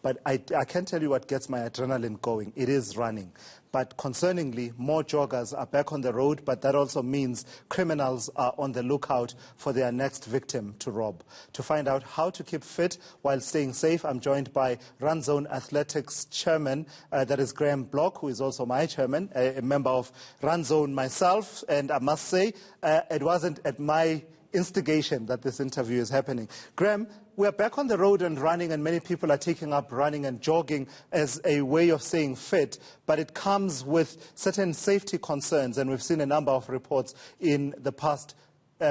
but I can tell you what gets my adrenaline going. It is running. But concerningly, more joggers are back on the road, but that also means criminals are on the lookout for their next victim to rob. To find out how to keep fit while staying safe, I'm joined by Run Zone Athletics Chairman, that is Graham Block, who is also my chairman, a member of Run Zone myself. And I must say, it wasn't at my instigation that this interview is happening. Graham, we're back on the road and running, and many people are taking up running and jogging as a way of staying fit, but it comes with certain safety concerns, and we've seen a number of reports in the past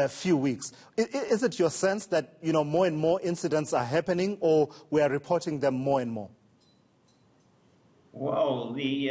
few weeks. Is it your sense that, more and more incidents are happening, or we are reporting them more and more? Well, the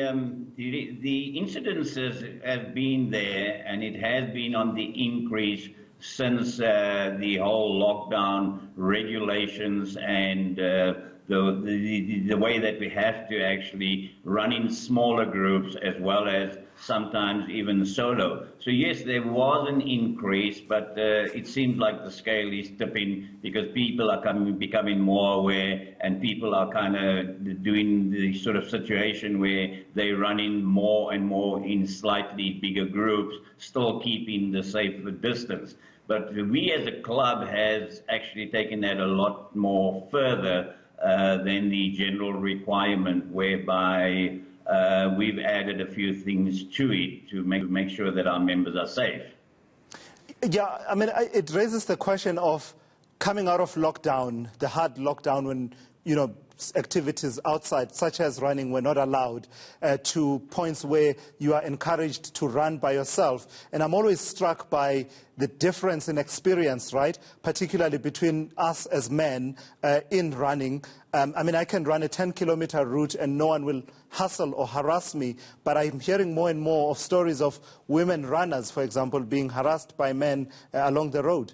incidences have been there, and it has been on the increase since the whole lockdown regulations and the way that we have to actually run in smaller groups as well as sometimes even solo. So yes, there was an increase, but it seems like the scale is tipping because people are becoming more aware, and people are kind of doing the sort of situation where they run in more and more in slightly bigger groups, still keeping the safer distance. But we as a club has actually taken that a lot more further than the general requirement, whereby we've added a few things to it to make sure that our members are safe. Yeah, I mean, it raises the question of coming out of lockdown, the hard lockdown when, activities outside, such as running, were not allowed, to points where you are encouraged to run by yourself. And I'm always struck by the difference in experience, right, particularly between us as men in running. I mean, I can run a 10-kilometer route and no one will hustle or harass me, but I'm hearing more and more of stories of women runners, for example, being harassed by men along the road.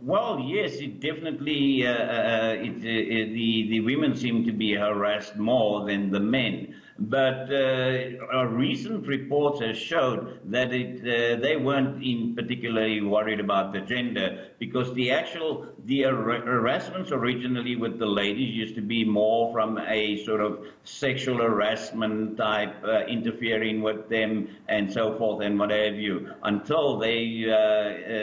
Well, yes, it definitely, the women seem to be harassed more than the men. But our recent reports have showed that they weren't in particularly worried about the gender, because the harassments originally with the ladies used to be more from a sort of sexual harassment type, interfering with them and so forth and what have you, until they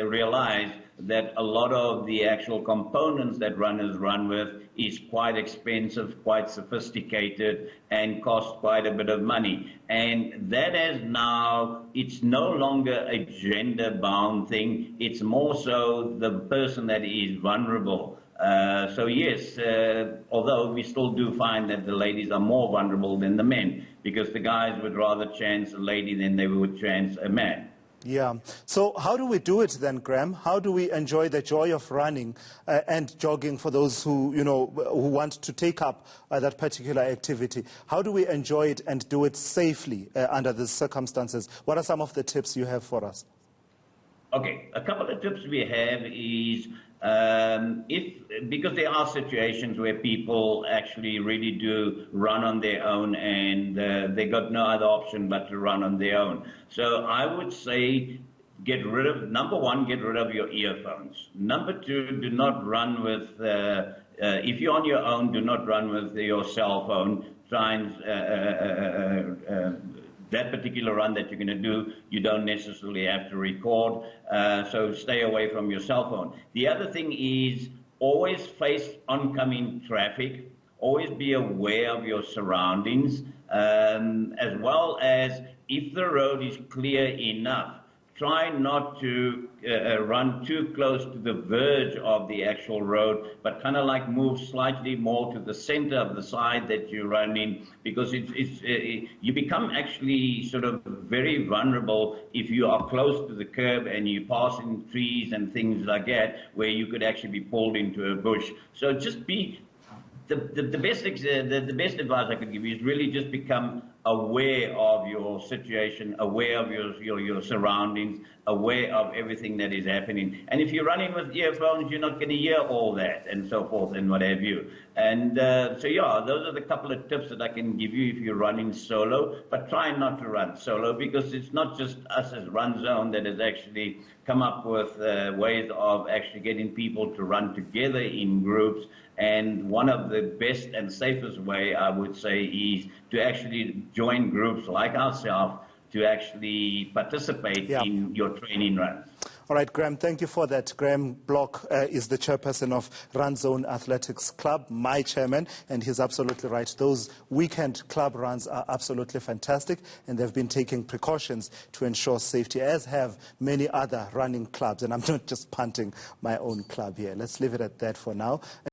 realized that a lot of the actual components that runners run with is quite expensive, quite sophisticated, and cost quite a bit of money. And that has now, it's no longer a gender-bound thing. It's more so the person that is vulnerable. So yes, although we still do find that the ladies are more vulnerable than the men, because the guys would rather chance a lady than they would chance a man. Yeah. So how do we do it then, Graham? How do we enjoy the joy of running and jogging for those who, who want to take up that particular activity? How do we enjoy it and do it safely under these circumstances? What are some of the tips you have for us? Okay, a couple of tips we have is because there are situations where people actually really do run on their own, and they got no other option but to run on their own. So I would say number one, get rid of your earphones. Number two, do not run with, if you're on your own, do not run with your cell phone. Try and that particular run that you're going to do, you don't necessarily have to record, so stay away from your cell phone. The other thing is always face oncoming traffic, always be aware of your surroundings, as well as if the road is clear enough, try not to run too close to the verge of the actual road, but kind of like move slightly more to the center of the side that you run in, because you become actually sort of very vulnerable if you are close to the curb and you pass in trees and things like that, where you could actually be pulled into a bush. So just be the best advice I could give you is really just become aware of your situation, aware of your surroundings, aware of everything that is happening. And if you're running with earphones, you're not going to hear all that and so forth and what have you. And so, yeah, those are the couple of tips that I can give you if you're running solo. But try not to run solo, because it's not just us as Run Zone that has actually come up with ways of actually getting people to run together in groups. And one of the best and safest way, I would say, is to actually join groups like ourselves to actually participate in your training runs. All right, Graham, thank you for that. Graham Block is the chairperson of Run Zone Athletics Club, my chairman, and he's absolutely right. Those weekend club runs are absolutely fantastic, and they've been taking precautions to ensure safety, as have many other running clubs. And I'm not just punting my own club here. Let's leave it at that for now.